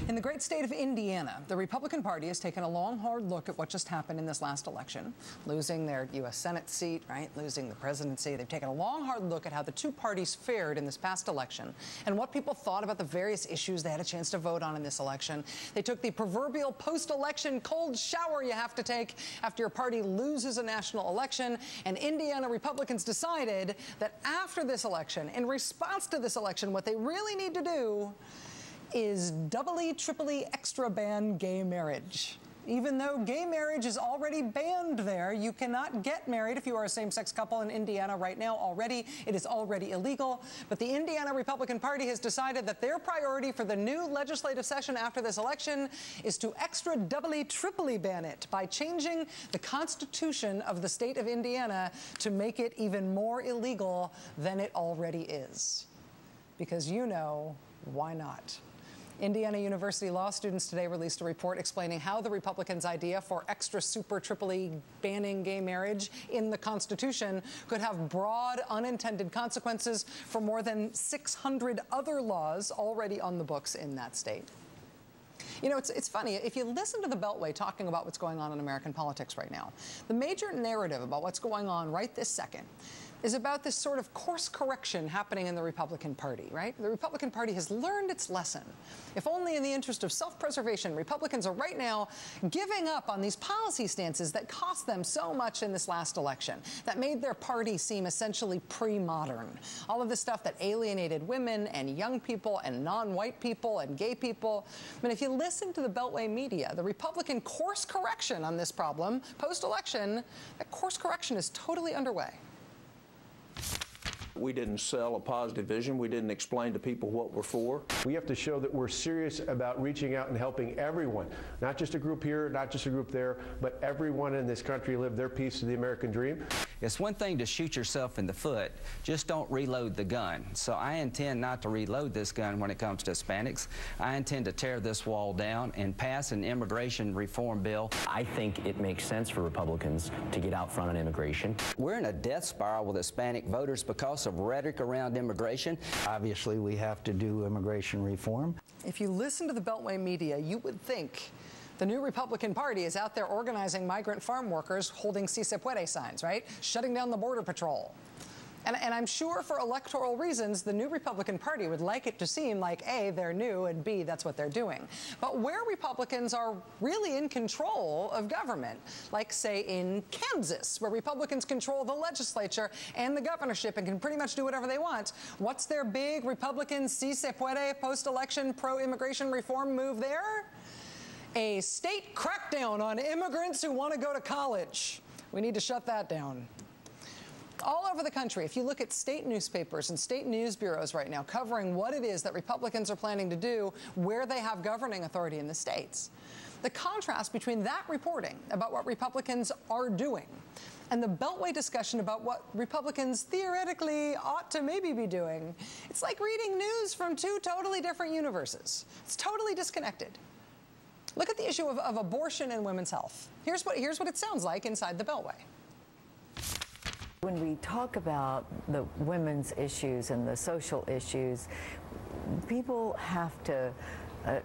In the great state of Indiana, the Republican Party has taken a long, hard look at what just happened in this last election, losing their U.S. Senate seat, right, losing the presidency. They've taken a long, hard look at how the two parties fared in this past election and what people thought about the various issues they had a chance to vote on in this election. They took the proverbial post-election cold shower you have to take after your party loses a national election, and Indiana Republicans decided that after this election, in response to this election, what they really need to do is doubly, triply, extra ban gay marriage. Even though gay marriage is already banned there, you cannot get married if you are a same-sex couple in Indiana right now already. It is already illegal. But the Indiana Republican Party has decided that their priority for the new legislative session after this election is to extra, doubly, triply ban it by changing the Constitution of the state of Indiana to make it even more illegal than it already is. Because you know, why not? Indiana University law students today released a report explaining how the Republicans' idea for extra, super, triply banning gay marriage in the Constitution could have broad, unintended consequences for more than 600 other laws already on the books in that state. You know, it's funny, if you listen to the Beltway talking about what's going on in American politics right now, the major narrative about what's going on right this second is about this sort of course correction happening in the Republican Party, right? The Republican Party has learned its lesson. If only in the interest of self-preservation, Republicans are right now giving up on these policy stances that cost them so much in this last election, that made their party seem essentially pre-modern. All of this stuff that alienated women and young people and non-white people and gay people. I mean, if you listen to the Beltway media, the Republican course correction on this problem, post-election, that course correction is totally underway. We didn't sell a positive vision. We didn't explain to people what we're for. We have to show that we're serious about reaching out and helping everyone, not just a group here, not just a group there, but everyone in this country live their piece of the American dream. It's one thing to shoot yourself in the foot, just don't reload the gun. So I intend not to reload this gun when it comes to Hispanics. I intend to tear this wall down and pass an immigration reform bill. I think it makes sense for Republicans to get out front on immigration. We're in a death spiral with Hispanic voters because of rhetoric around immigration. Obviously, we have to do immigration reform. If you listen to the Beltway media, you would think the new Republican Party is out there organizing migrant farm workers holding Si Se Puede signs, right? Shutting down the Border Patrol. And I'm sure for electoral reasons, the new Republican Party would like it to seem like, A, they're new, and B, that's what they're doing. But where Republicans are really in control of government, like, say, in Kansas, where Republicans control the legislature and the governorship and can pretty much do whatever they want, what's their big Republican Si Se Puede post-election pro-immigration reform move there? A state crackdown on immigrants who want to go to college. We need to shut that down. All over the country, if you look at state newspapers and state news bureaus right now covering what it is that Republicans are planning to do where they have governing authority in the states, the contrast between that reporting about what Republicans are doing and the Beltway discussion about what Republicans theoretically ought to maybe be doing, it's like reading news from two totally different universes. It's totally disconnected. Look at the issue of abortion and women's health. Here's what it sounds like inside the Beltway. When we talk about the women's issues and the social issues, people have to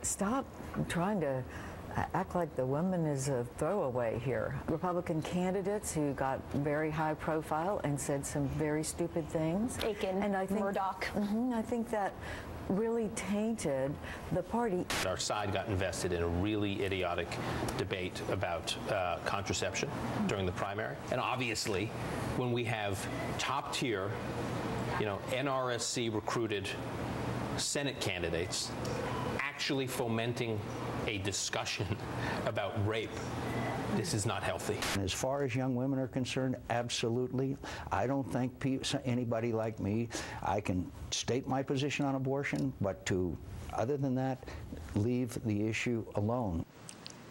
stop trying to act like the woman is a throwaway here. Republican candidates who got very high profile and said some very stupid things. Aiken, and I think, Murdoch. I think that really tainted the party. Our side got invested in a really idiotic debate about contraception during the primary. And obviously, when we have top tier, NRSC recruited Senate candidates actually fomenting a discussion about rape, this is not healthy. As far as young women are concerned, absolutely. I don't think anybody like me, I can state my position on abortion, but other than that, leave the issue alone.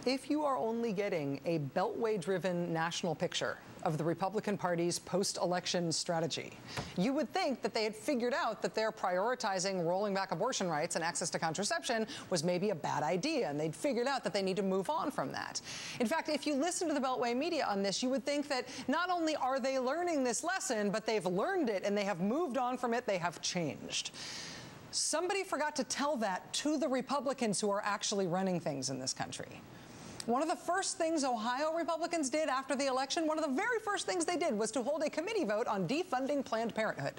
If you are only getting a Beltway-driven national picture of the Republican Party's post-election strategy, you would think that they had figured out that their prioritizing rolling back abortion rights and access to contraception was maybe a bad idea, and they'd figured out that they need to move on from that. In fact, if you listen to the Beltway media on this, you would think that not only are they learning this lesson, but they've learned it and they have moved on from it, they have changed. Somebody forgot to tell that to the Republicans who are actually running things in this country. One of the first things Ohio Republicans did after the election, one of the very first things they did was to hold a committee vote on defunding Planned Parenthood.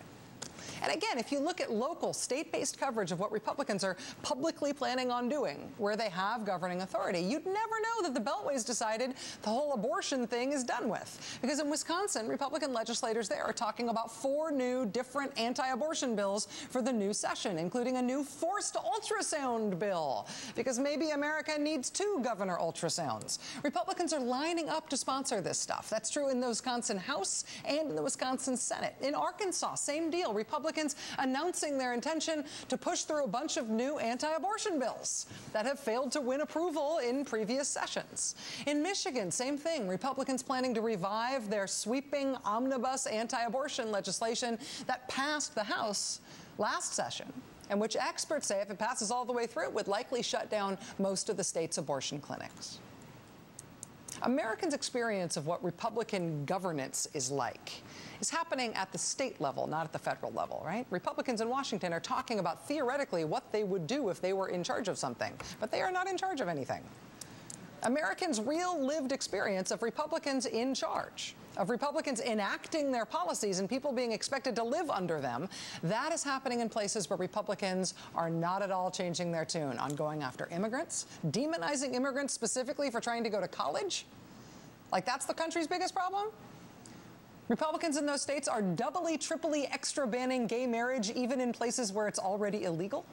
And again, if you look at local, state-based coverage of what Republicans are publicly planning on doing, where they have governing authority, you'd never know that the Beltway's decided the whole abortion thing is done with. Because in Wisconsin, Republican legislators there are talking about 4 new different anti-abortion bills for the new session, including a new forced ultrasound bill, because maybe America needs 2 governor ultrasounds. Republicans are lining up to sponsor this stuff. That's true in the Wisconsin House and in the Wisconsin Senate. In Arkansas, same deal. Republicans announcing their intention to push through a bunch of new anti-abortion bills that have failed to win approval in previous sessions. In Michigan, same thing. Republicans planning to revive their sweeping omnibus anti-abortion legislation that passed the House last session, and which experts say, if it passes all the way through, would likely shut down most of the state's abortion clinics. Americans' experience of what Republican governance is like is happening at the state level, not at the federal level, right? Republicans in Washington are talking about theoretically what they would do if they were in charge of something, but they are not in charge of anything. Americans' real lived experience of Republicans in charge, of Republicans enacting their policies and people being expected to live under them, that is happening in places where Republicans are not at all changing their tune on going after immigrants, demonizing immigrants specifically for trying to go to college. Like that's the country's biggest problem? Republicans in those states are doubly, triply, extra banning gay marriage even in places where it's already illegal.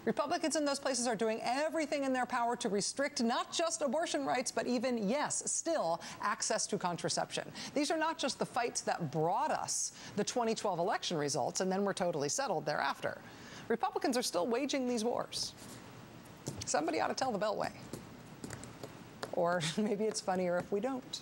Republicans in those places are doing everything in their power to restrict not just abortion rights, but even, yes, still access to contraception. These are not just the fights that brought us the 2012 election results and then were totally settled thereafter. Republicans are still waging these wars. Somebody ought to tell the Beltway. Or maybe it's funnier if we don't.